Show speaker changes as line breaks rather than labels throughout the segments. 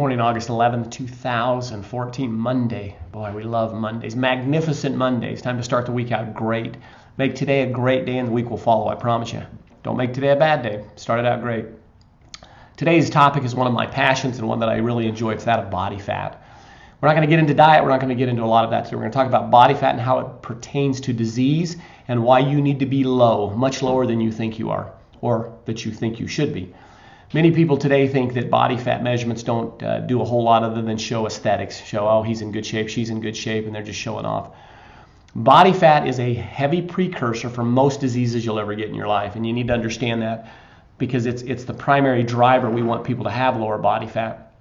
Morning, August 11th, 2014, Monday. Boy, we love Mondays. Magnificent Mondays. Time to start the week out great. Make today a great day and the week will follow, I promise you. Don't make today a bad day. Start it out great. Today's topic is one of my passions and one that I really enjoy. It's that of body fat. We're not going to get into diet. We're not going to get into a lot of that today. We're going to talk about body fat and how it pertains to disease and why you need to be low, much lower than you think you are or that you think you should be. Many people today think that body fat measurements don't do a whole lot other than show aesthetics, show, oh, he's in good shape, she's in good shape, and they're just showing off. Body fat is a heavy precursor for most diseases you'll ever get in your life, and you need to understand that because it's the primary driver. We want people to have lower body fat.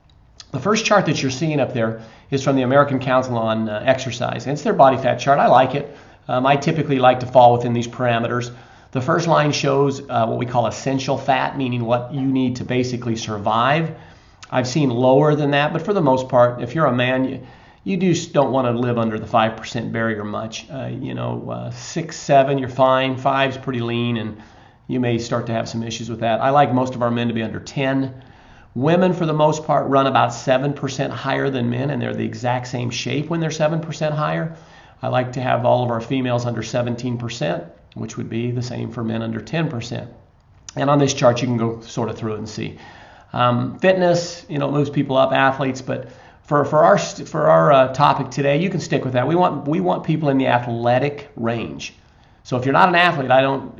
The first chart that you're seeing up there is from the American Council on Exercise, and it's their body fat chart. I like it. I typically like to fall within these parameters. The first line shows what we call essential fat, meaning what you need to basically survive. I've seen lower than that, but for the most part, if you're a man, you just don't want to live under the 5% barrier much. 6, 7, you're fine. 5's pretty lean, and you may start to have some issues with that. I like most of our men to be under 10. Women, for the most part, run about 7% higher than men, and they're the exact same shape when they're 7% higher. I like to have all of our females under 17%. Which would be the same for men under 10%. And on this chart, you can go sort of through it and see. Fitness, moves people up, athletes, but for our topic today, you can stick with that. We want people in the athletic range. So if you're not an athlete,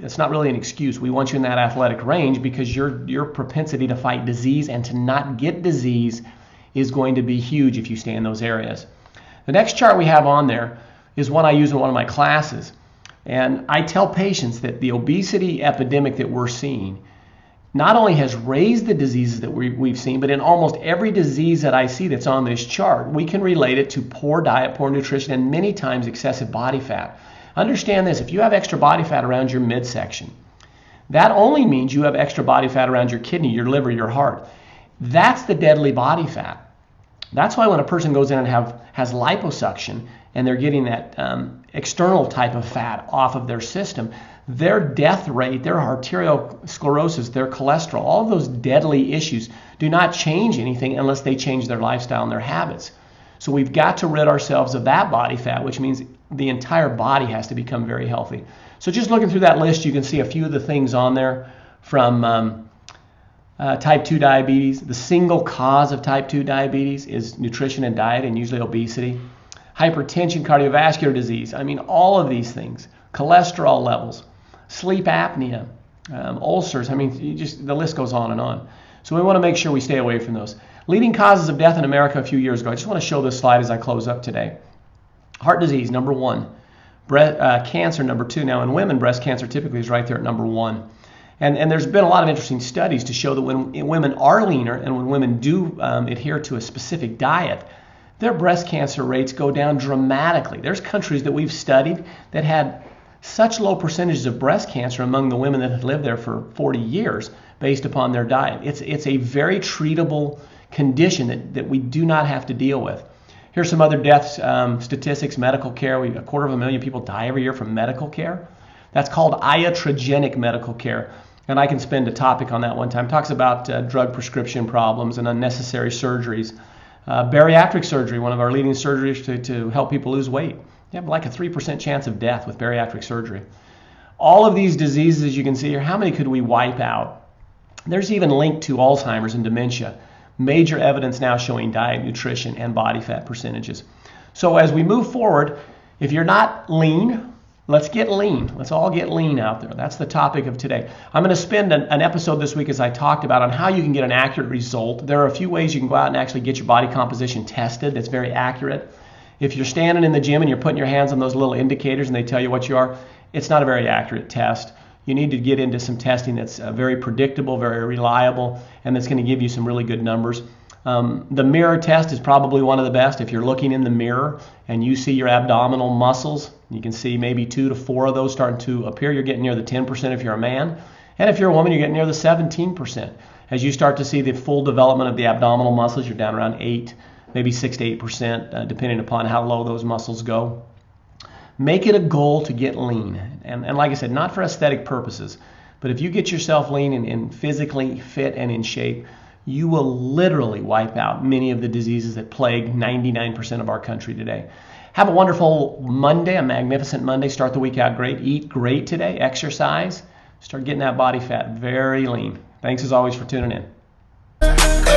it's not really an excuse. We want you in that athletic range because your propensity to fight disease and to not get disease is going to be huge if you stay in those areas. The next chart we have on there is one I use in one of my classes. And I tell patients that the obesity epidemic that we're seeing not only has raised the diseases that we've seen, but in almost every disease that I see that's on this chart, we can relate it to poor diet, poor nutrition, and many times excessive body fat. Understand this, if you have extra body fat around your midsection, that only means you have extra body fat around your kidney, your liver, your heart. That's the deadly body fat. That's why when a person goes in and has liposuction and they're getting that external type of fat off of their system, their death rate, their arterial sclerosis, their cholesterol, all of those deadly issues do not change anything unless they change their lifestyle and their habits. So we've got to rid ourselves of that body fat, which means the entire body has to become very healthy. So just looking through that list, you can see a few of the things on there from type 2 diabetes. The single cause of type 2 diabetes is nutrition and diet, and usually obesity. Hypertension, cardiovascular disease, all of these things, cholesterol levels, sleep apnea, ulcers, the list goes on and on. So we want to make sure we stay away from those. Leading causes of death in America a few years ago. I just want to show this slide as I close up today. Heart disease, number 1. Cancer, number 2. Now in women, breast cancer typically is right there at number 1. And there's been a lot of interesting studies to show that when women are leaner and when women do adhere to a specific diet, their breast cancer rates go down dramatically. There's countries that we've studied that had such low percentages of breast cancer among the women that had lived there for 40 years based upon their diet. It's a very treatable condition that we do not have to deal with. Here's some other death statistics, medical care. 250,000 people die every year from medical care. That's called iatrogenic medical care. And I can spend a topic on that one time. It talks about drug prescription problems and unnecessary surgeries. Bariatric surgery, one of our leading surgeries to help people lose weight. You have like a 3% chance of death with bariatric surgery. All of these diseases, as you can see here, how many could we wipe out? There's even linked to Alzheimer's and dementia. Major evidence now showing diet, nutrition, and body fat percentages. So as we move forward, if you're not lean, let's get lean. Let's all get lean out there. That's the topic of today. I'm going to spend an episode this week, as I talked about, on how you can get an accurate result. There are a few ways you can go out and actually get your body composition tested that's very accurate. If you're standing in the gym and you're putting your hands on those little indicators and they tell you what you are, it's not a very accurate test. You need to get into some testing that's very predictable, very reliable, and that's going to give you some really good numbers. The mirror test is probably one of the best. If you're looking in the mirror and you see your abdominal muscles, you can see maybe 2 to 4 of those starting to appear. You're getting near the 10% if you're a man. And if you're a woman, you're getting near the 17%. As you start to see the full development of the abdominal muscles, you're down around 8, maybe 6 to 8%, depending upon how low those muscles go. Make it a goal to get lean. And like I said, not for aesthetic purposes, but if you get yourself lean and physically fit and in shape, you will literally wipe out many of the diseases that plague 99% of our country today. Have a wonderful Monday, a magnificent Monday. Start the week out great. Eat great today. Exercise. Start getting that body fat very lean. Thanks as always for tuning in.